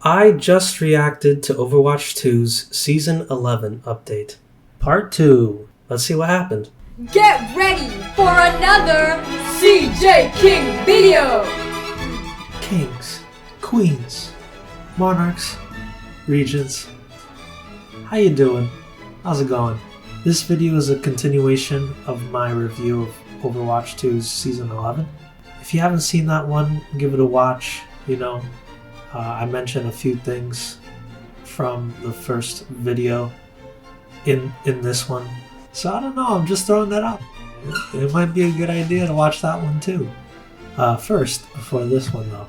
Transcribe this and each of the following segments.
I just reacted to Overwatch 2's Season 11 update. Part 2. Let's see what happened. Get ready for another CJ King video! Kings, queens, monarchs, regents. How you doing? How's it going? This video is a continuation of my review of Overwatch 2's Season 11. If you haven't seen that one, give it a watch. I mentioned a few things from the first video in this one. So I don't know, I'm just throwing that out. It might be a good idea to watch that one too. First, before this one though.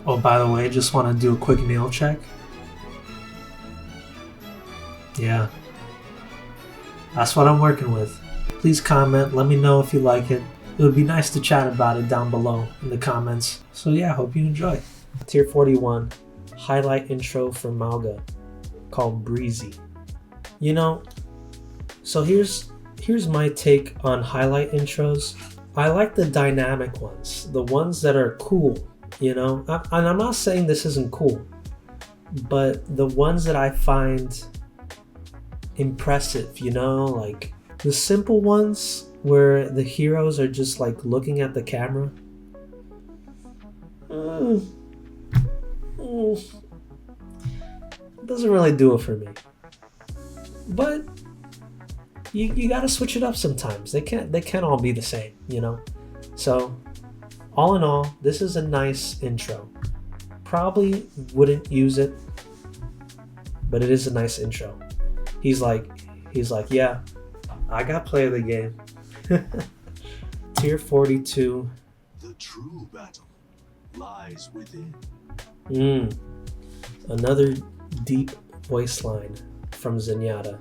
Oh, by the way, just want to do a quick nail check. Yeah. That's what I'm working with. Please comment, let me know if you like it. It would be nice to chat about it down below in the comments. So yeah, hope you enjoy. Tier 41, highlight intro for Mauga, called Breezy. So here's my take on highlight intros. I like the dynamic ones, the ones that are cool, And I'm not saying this isn't cool, but the ones that I find impressive, like the simple ones where the heroes are just like looking at the camera. Doesn't really do it for me. But you gotta switch it up sometimes. They can't all be the same, So all in all, this is a nice intro. Probably wouldn't use it, but it is a nice intro. He's like, yeah, I got play of the game. Tier 42. The true battle lies within. Another deep voice line from Zenyatta.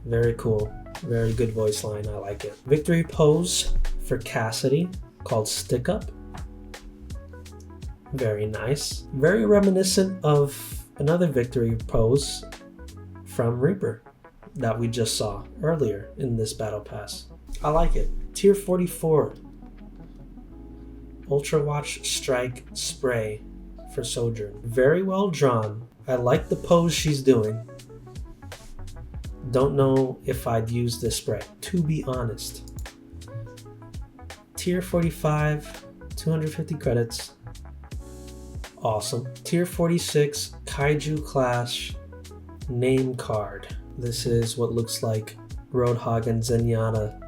Very cool. Very good voice line. I like it. Victory pose for Cassidy called Stick Up. Very nice. Very reminiscent of another victory pose from Reaper that we just saw earlier in this battle pass. I like it. Tier 44. Ultrawatch Strike Spray for Sojourn. Very well drawn. I like the pose she's doing. Don't know if I'd use this spray, to be honest. Tier 45, 250 credits. Awesome. Tier 46, Kaiju Clash name card. This is what looks like Roadhog and Zenyatta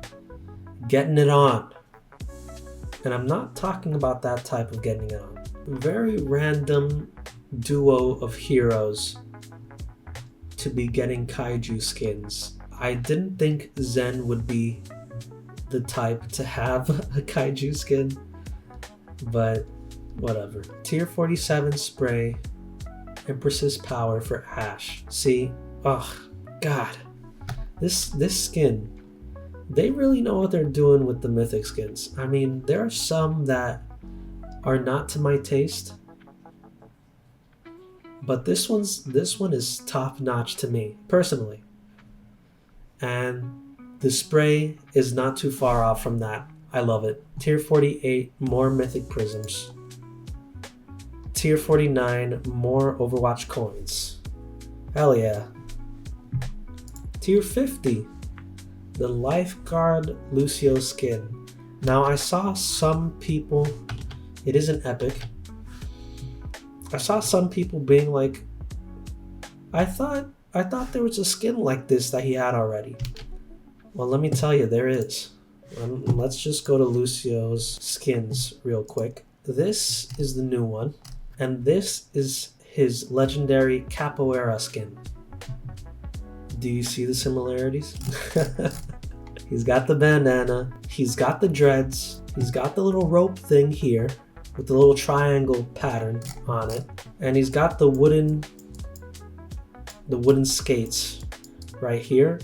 getting it on. And I'm not talking about that type of getting it on. Very random duo of heroes to be getting kaiju skins. I didn't think Zen would be the type to have a kaiju skin, but whatever. Tier 47 spray, Empress's Power for Ashe. See, oh god, this skin, they really know what they're doing with the mythic skins. I mean, there are some that are not to my taste, but this one is top notch to me personally, and the spray is not too far off from that. I love it. Tier 48, more mythic prisms. Tier 49, more Overwatch coins. Hell yeah. Tier 50, the Lifeguard Lucio skin. Now I saw some people, it isn't epic. I saw some people being like, I thought there was a skin like this that he had already. Well, let me tell you, there is. Let's just go to Lucio's skins real quick. This is the new one, and this is his legendary Capoeira skin. Do you see the similarities? He's got the bandana, he's got the dreads, he's got the little rope thing here with the little triangle pattern on it, and he's got the wooden skates right here.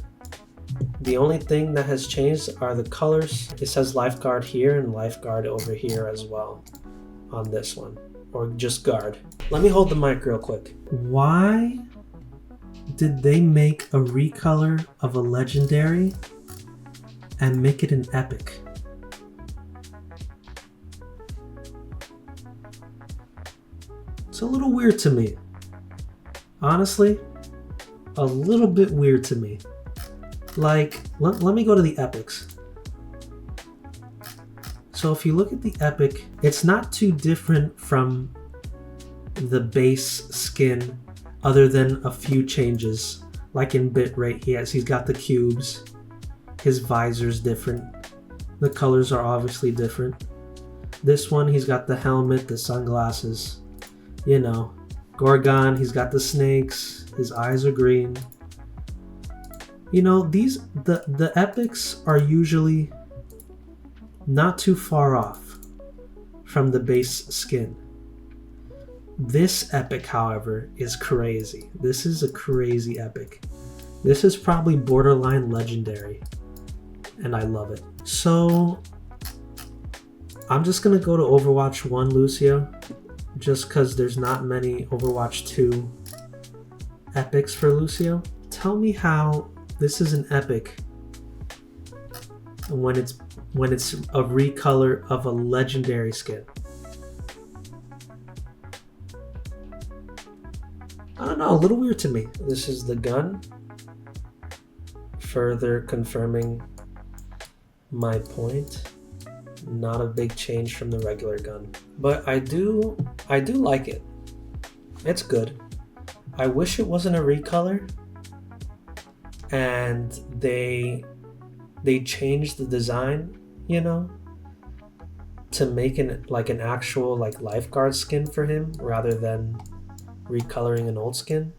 The only thing that has changed are the colors. It says Lifeguard here and Lifeguard over here as well on this one, or just guard. Let me hold the mic real quick. Why did they make a recolor of a legendary and make it an epic? It's a little weird to me. Honestly, a little bit weird to me. Like, let me go to the epics. So if you look at the epic, it's not too different from the base skin other than a few changes. Like in bitrate, he's got the cubes. His visor's different. The colors are obviously different. This one, he's got the helmet, the sunglasses. You know, Gorgon, he's got the snakes. His eyes are green. You know, the epics are usually not too far off from the base skin. This epic, however, is crazy. This is a crazy epic. This is probably borderline legendary, and I love it. So I'm just gonna go to Overwatch 1, Lucio, just because there's not many Overwatch 2 epics for Lucio. Tell me how this is an epic when it's a recolor of a legendary skin. I don't know, a little weird to me. This is the gun, further confirming my point. Not a big change from the regular gun, but I do like it. It's good. I wish it wasn't a recolor and they changed the design, you know, to make an actual like lifeguard skin for him rather than recoloring an old skin.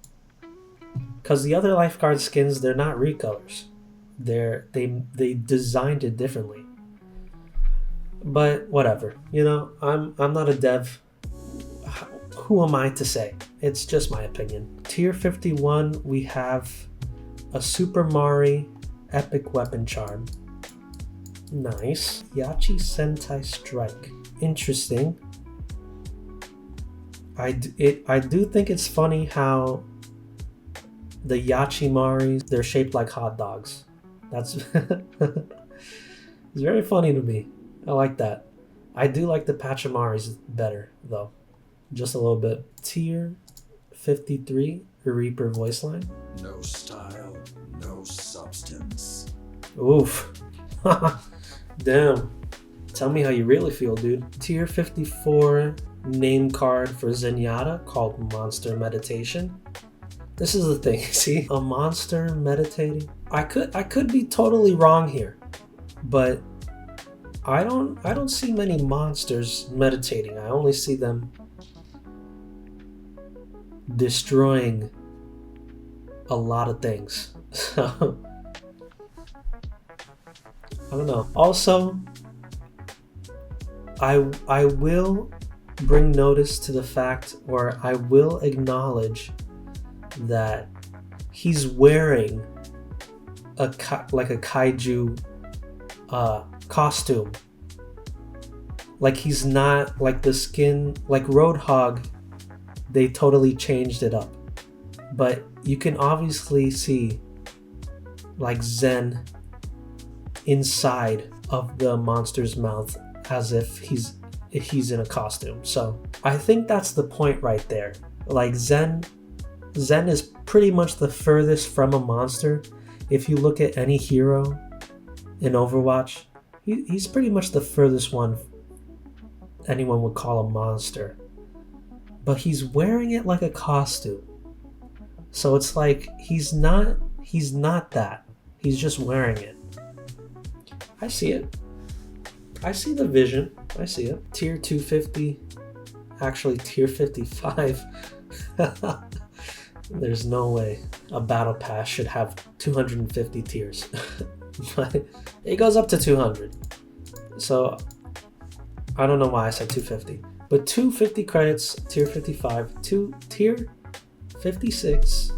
Because the other lifeguard skins, they're not recolors. They designed it differently. But whatever, you know, I'm not a dev. Who am I to say? It's just my opinion. Tier 51, we have a Super Mario Epic Weapon Charm. Nice. Yachi Sentai Strike. Interesting. I do think it's funny how the Yachimaris, they're shaped like hot dogs. That's it's very funny to me. I like that. I do like the Pachamaris better though. Just a little bit. Tier 53, Reaper voice line. No style, no substance. Oof. Damn. Tell me how you really feel, dude. Tier 54 name card for Zenyatta called Monster Meditation. This is the thing, see? A monster meditating. I could be totally wrong here, but I don't see many monsters meditating. I only see them destroying a lot of things. So I don't know. Also, I will bring notice to the fact, or I will acknowledge that he's wearing a kaiju costume. Like he's not like the skin like Roadhog. They totally changed it up, but you can obviously see like Zen inside of the monster's mouth as if he's in a costume. So I think that's the point right there. Like Zen is pretty much the furthest from a monster. If you look at any hero in Overwatch, he's pretty much the furthest one anyone would call a monster. But he's wearing it like a costume. So it's like he's not that. He's just wearing it. I see it. I see the vision. I see it. Tier 250. Actually, tier 55. There's no way a battle pass should have 250 tiers. But it goes up to 200. So I don't know why I said 250. But 250 credits, tier 55. Tier 56,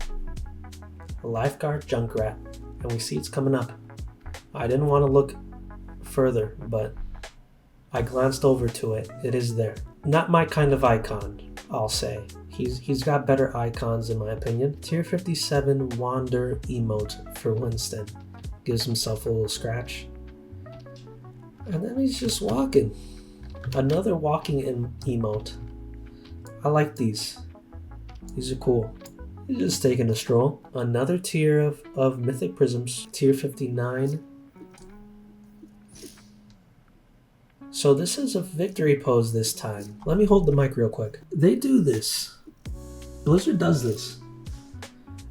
a lifeguard Junkrat. And we see it's coming up. I didn't want to look further, but I glanced over to it. It is there. Not my kind of icon, I'll say. He's got better icons in my opinion. Tier 57 Wander emote for Winston. Gives himself a little scratch. And then he's just walking. Another walking emote. I like these. These are cool. Just taking a stroll. Another tier of Mythic Prisms, tier 59. So this is a victory pose this time. Let me hold the mic real quick. They do this. Blizzard does this.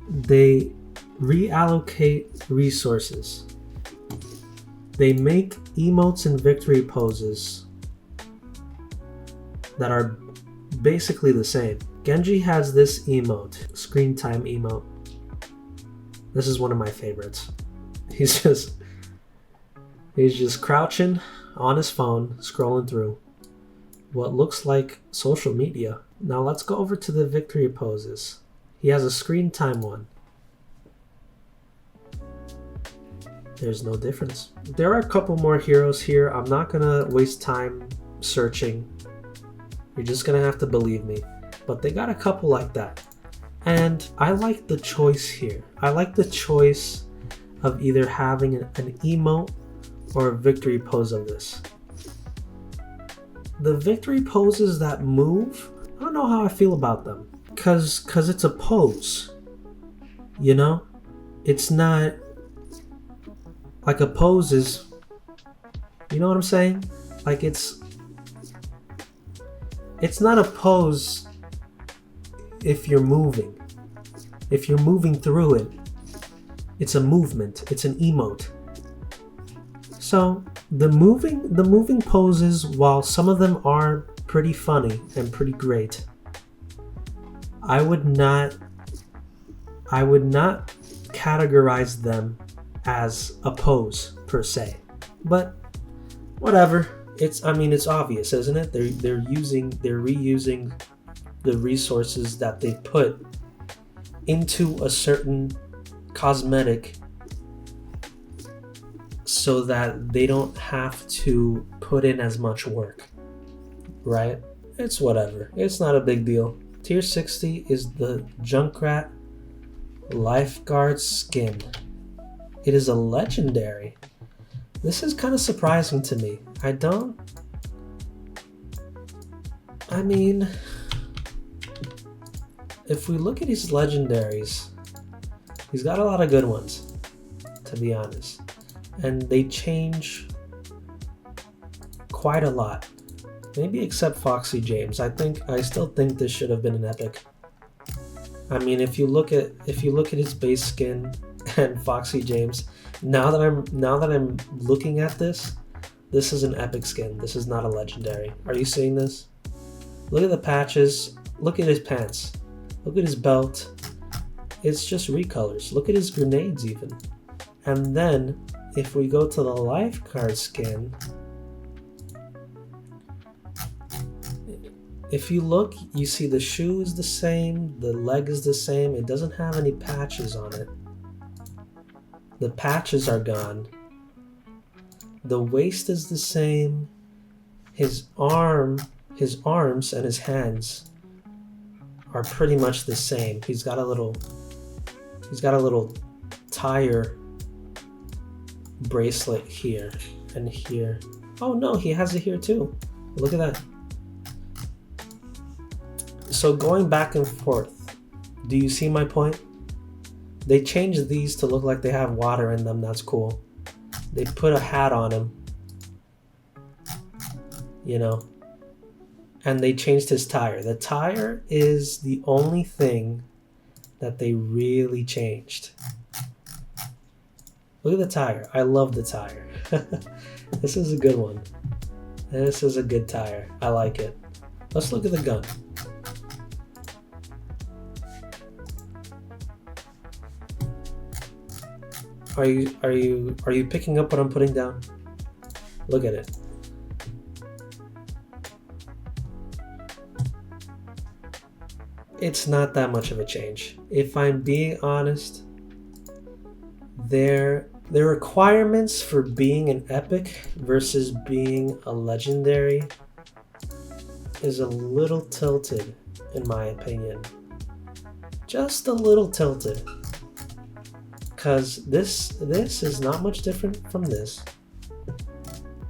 They reallocate resources. They make emotes and victory poses that are basically the same. Genji has this emote, screen time emote. This is one of my favorites. He's just crouching on his phone, scrolling through what looks like social media. Now let's go over to the victory poses. He has a screen time one. There's no difference. There are a couple more heroes here. I'm not gonna waste time searching. You're just gonna have to believe me. But they got a couple like that. And I like the choice here. I like the choice of either having an emote or a victory pose of this. The victory poses that move, I don't know how I feel about them. Cause it's a pose. You know? It's not like a pose is, you know what I'm saying? Like it's not a pose if you're moving. If you're moving through it, it's a movement. It's an emote. So the moving poses, while some of them are pretty funny and pretty great, I would not categorize them as a pose per se. But whatever. It's obvious, isn't it? They're reusing the resources that they put into a certain cosmetic so that they don't have to put in as much work, right? It's whatever. It's not a big deal. Tier 60 is the Junkrat Lifeguard skin. It is a legendary. This is kind of surprising to me. If we look at his legendaries, he's got a lot of good ones, to be honest. And they change quite a lot. Maybe except Foxy James. I still think this should have been an epic. I mean, if you look at his base skin and Foxy James, now that I'm looking at this is an epic skin. This is not a legendary. Are you seeing this? Look at the patches. Look at his pants. Look at his belt. It's just recolors. Look at his grenades even. And then if we go to the lifeguard skin, if you look, you see the shoe is the same, the leg is the same. It doesn't have any patches on it. The patches are gone. The waist is the same. His arms and his hands are pretty much the same. He's got a little tire bracelet here and here. Oh no, he has it here too. Look at that. So going back and forth, do you see my point? They changed these to look like they have water in them. That's cool. They put a hat on him, you know, and they changed his tire. The tire is the only thing that they really changed. Look at the tire. I love the tire. This is a good one. This is a good tire. I like it. Let's look at the gun. Are you picking up what I'm putting down? Look at it. It's not that much of a change. If I'm being honest, their requirements for being an epic versus being a legendary is a little tilted, in my opinion. Just a little tilted. Because this is not much different from this.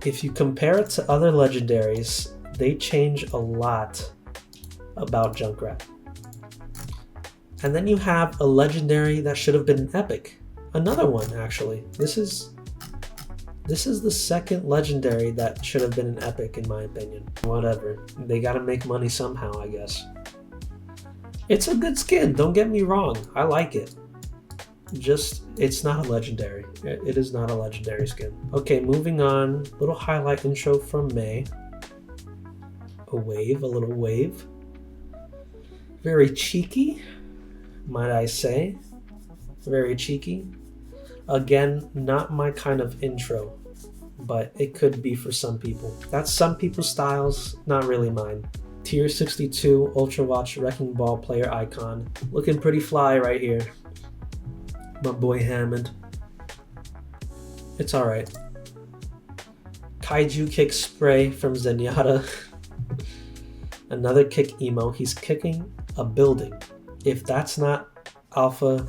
If you compare it to other legendaries, they change a lot about Junkrat. And then you have a legendary that should have been an epic. Another one, actually. This is the second legendary that should have been an epic, in my opinion. Whatever. They gotta make money somehow, I guess. It's a good skin, don't get me wrong. I like it. Just, it's not a legendary. It is not a legendary skin. Okay, moving on. Little highlight intro from May. A little wave. Very cheeky, might I say. Very cheeky. Again, not my kind of intro, but it could be for some people. That's some people's styles, not really mine. Tier 62 Ultrawatch Wrecking Ball player icon. Looking pretty fly right here. My boy Hammond. It's alright. Kaiju kick spray from Zenyatta. Another kick emo. He's kicking a building. If that's not alpha,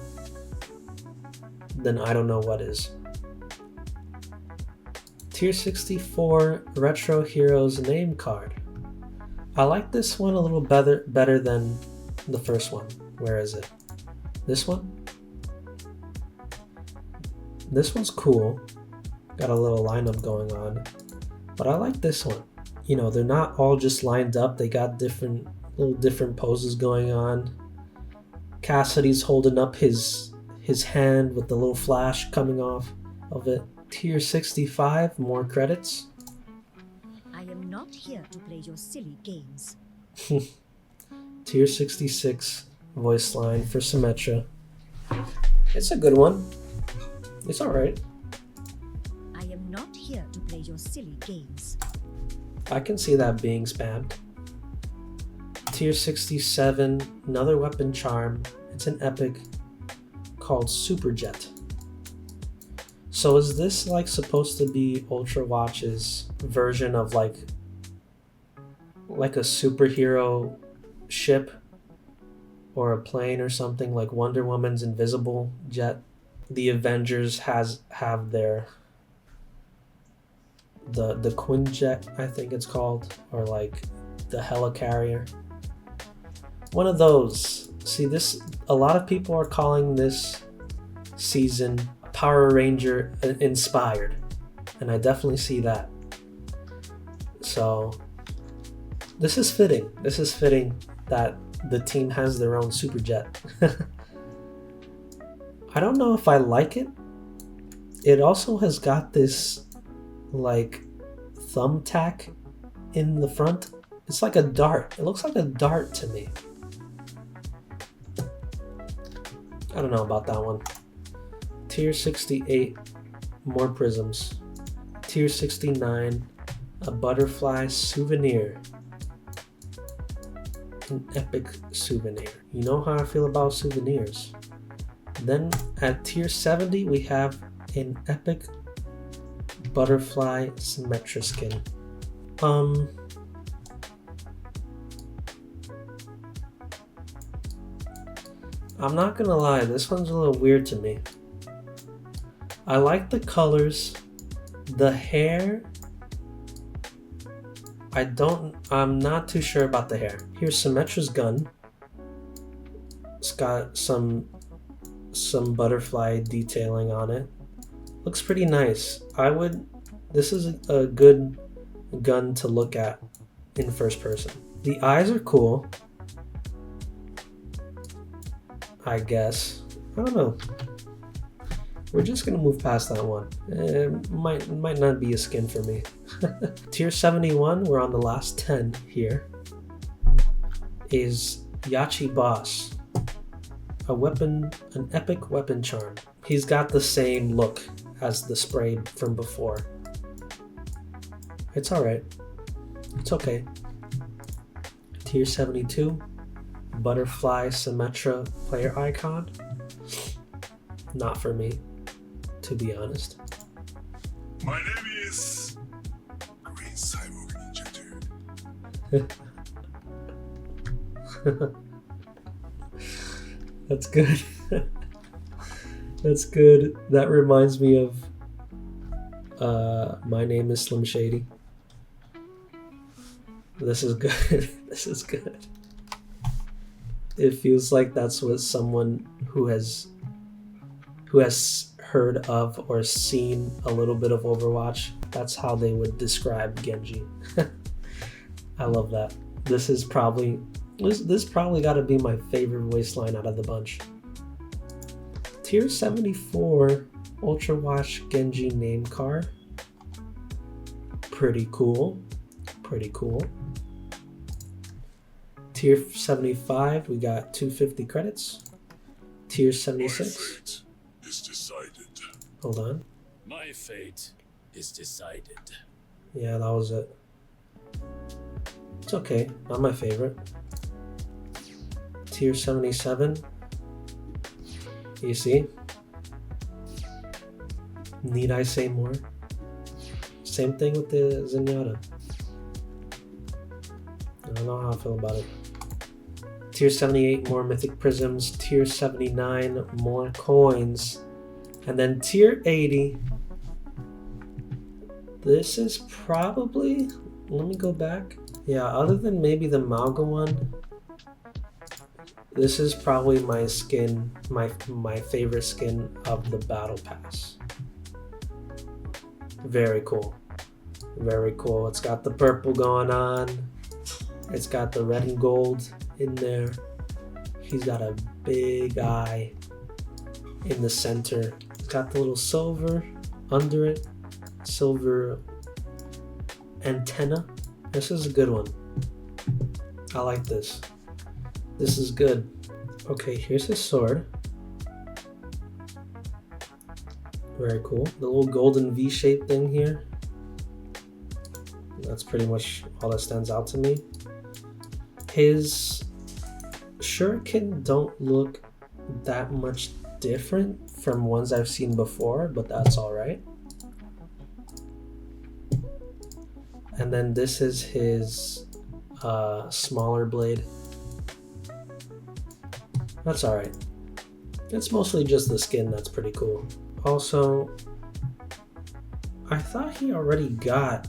then I don't know what is. Tier 64 Retro Heroes name card. I like this one a little better than the first one. Where is it? This one? This one's cool. Got a little lineup going on. But I like this one. You know, they're not all just lined up. They got little different poses going on. Cassidy's holding up his hand with the little flash coming off of it. Tier 65, more credits. I am not here to play your silly games. Tier 66, voice line for Symmetra. It's a good one. It's alright. I am not here to play your silly games. I can see that being spammed. Tier 67, another weapon charm. It's an epic called Super Jet. So is this like supposed to be Ultrawatch's version of like a superhero ship or a plane or something, like Wonder Woman's invisible jet? The Avengers have their the Quinjet, I think it's called, or like the Helicarrier. One of those. See, this, a lot of people are calling this season Power Ranger inspired, and I definitely see that. So this is fitting. This is fitting that the team has their own super jet. I don't know if I like it. It also has got this like thumbtack in the front. It's like a dart. It looks like a dart to me. I don't know about that one. Tier 68, more prisms. Tier 69, a butterfly souvenir. An epic souvenir. You know how I feel about souvenirs. Then at tier 70, we have an epic butterfly Symmetra skin. I'm not gonna lie, this one's a little weird to me. I like the colors. The hair, I'm not too sure about the hair. Here's Symmetra's gun. It's got some butterfly detailing on it. Looks pretty nice. This is a good gun to look at in first person. The eyes are cool, I guess. I don't know. We're just gonna move past that one. It might not be a skin for me. Tier 71, we're on the last 10 here, is Yachi Boss. An epic weapon charm. He's got the same look as the spray from before. It's alright. It's okay. Tier 72, Butterfly Symmetra player icon. Not for me, to be honest. My name is Green Cyborg Ninja Dude. That's good. That's good. That reminds me of My Name is Slim Shady. This is good. This is good. It feels like that's what someone who has heard of or seen a little bit of Overwatch, that's how they would describe Genji. I love that. This probably got to be my favorite voice line out of the bunch. Tier 74 Ultrawatch Genji name card. Pretty cool. Pretty cool. Tier 75, we got 250 credits. Tier 76. Is decided. Hold on. My fate is decided. Yeah, that was it. It's okay. Not my favorite. Tier 77. You see? Need I say more? Same thing with the Zenyatta. I don't know how I feel about it. Tier 78, more Mythic Prisms. Tier 79, more coins. And then Tier 80. This is probably... Let me go back. Yeah, other than maybe the Malga one, this is probably my skin, my favorite skin of the Battle Pass. Very cool. Very cool. It's got the purple going on. It's got the red and gold in there. He's got a big eye in the center. It's got the little silver under it. Silver antenna. This is a good one. I like this. This is good. Okay, here's his sword. Very cool. The little golden V-shaped thing here. That's pretty much all that stands out to me. His shuriken don't look that much different from ones I've seen before, but that's alright. And then this is his smaller blade. That's alright. It's mostly just the skin that's pretty cool. Also, I thought he already got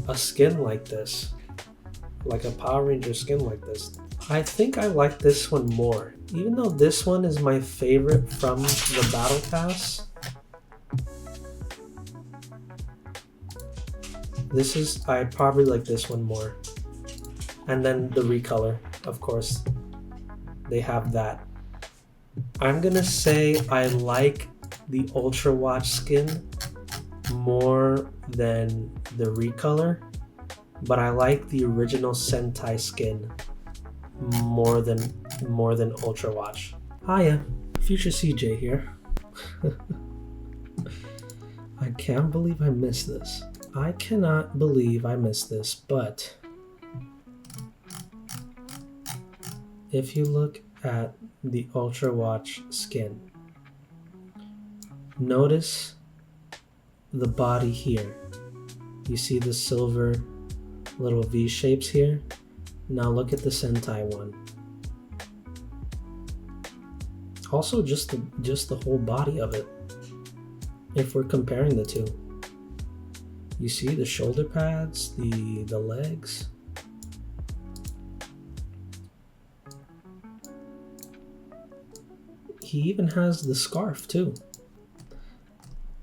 a skin like this. Like a Power Ranger skin like this. I think I like this one more. Even though this one is my favorite from the Battle Pass, I probably like this one more. And then the recolor, of course. They have that. I'm gonna say I like the Ultrawatch skin more than the recolor, but I like the original Sentai skin more than Ultrawatch. Hiya, Future CJ here. I can't believe I missed this. I cannot believe I missed this, but if you look at the Ultrawatch skin, notice the body here. You see the silver little V shapes here? Now look at the Sentai one. Also just the whole body of it. If we're comparing the two. You see the shoulder pads, the legs. He even has the scarf too.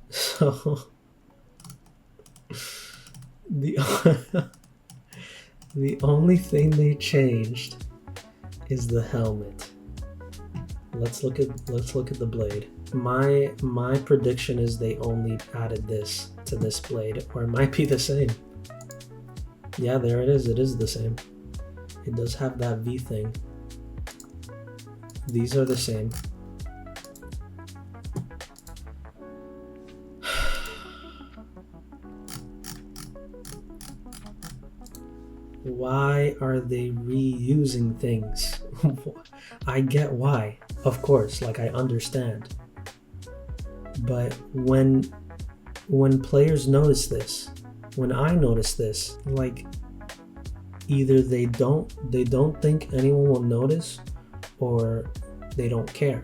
So the only thing they changed is the helmet. Let's look at the blade. My prediction is they only added this to this blade, or it might be the same. Yeah, there it is. It is the same. It does have that V thing. These are the same. Why are they reusing things? I get why, of course, like I understand. But when players notice this, when I notice this, like either they don't think anyone will notice, or they don't care,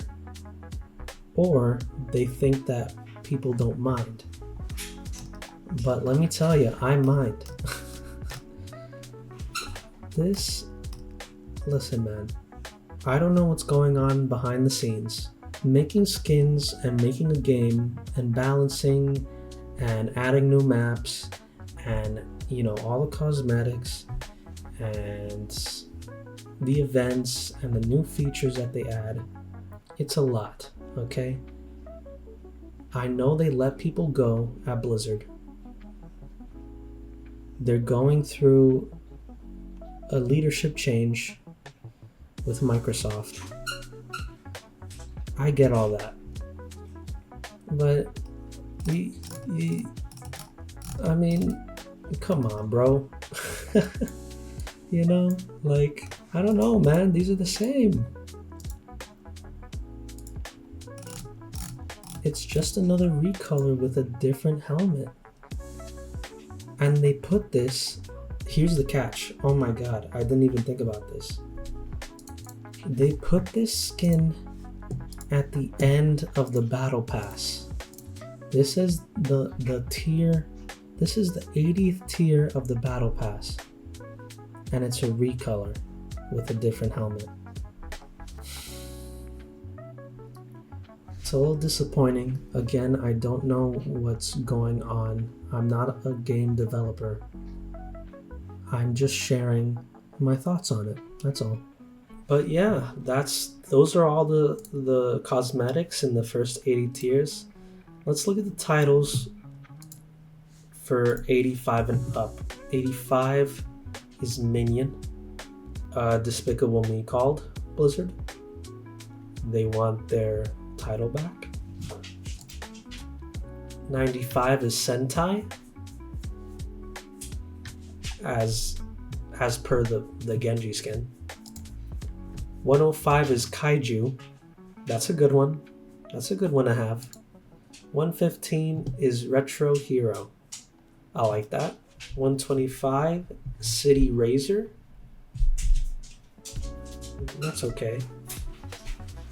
or they think that people don't mind. But let me tell you, I mind. This Listen, man. I don't know what's going on behind the scenes. Making skins and making a game and balancing and adding new maps and, you know, all the cosmetics and the events and the new features that they add. It's a lot, okay? I know they let people go at Blizzard. They're going through a leadership change with Microsoft. I get all that. But, I mean, come on, bro. You know, like, I don't know, man. These are the same. It's just another recolor with a different helmet. And they put this, here's the catch. Oh my god, I didn't even think about this. They put this skin at the end of the battle pass. This is the tier, this is the 80th tier of the battle pass. And it's a recolor with a different helmet. It's a little disappointing. Again, I don't know what's going on. I'm not a game developer. I'm just sharing my thoughts on it. That's all. But yeah, those are all the cosmetics in the first 80 tiers. Let's look at the titles for 85 and up. 85 is Minion. Despicable Me called Blizzard. They want their title back. 95 is Sentai. As per the Genji skin. 105 is Kaiju. That's a good one. That's a good one to have. 115 is Retro Hero. I like that. 125, City Razor. That's okay.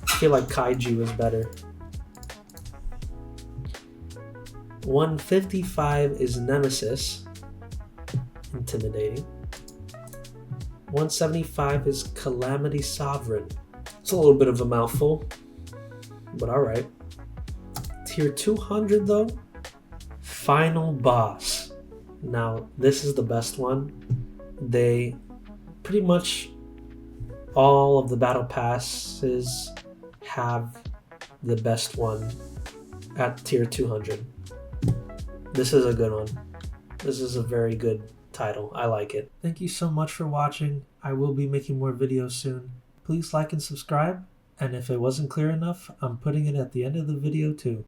I feel like Kaiju is better. 155 is Nemesis. Intimidating. 175 is Calamity Sovereign. It's a little bit of a mouthful, but alright. Tier 200 though, Final Boss. Now, this is the best one. They pretty much all of the battle passes have the best one at tier 200. This is a good one. This is a very good title. I like it. Thank you so much for watching. I will be making more videos soon. Please like and subscribe. And if it wasn't clear enough, I'm putting it at the end of the video too.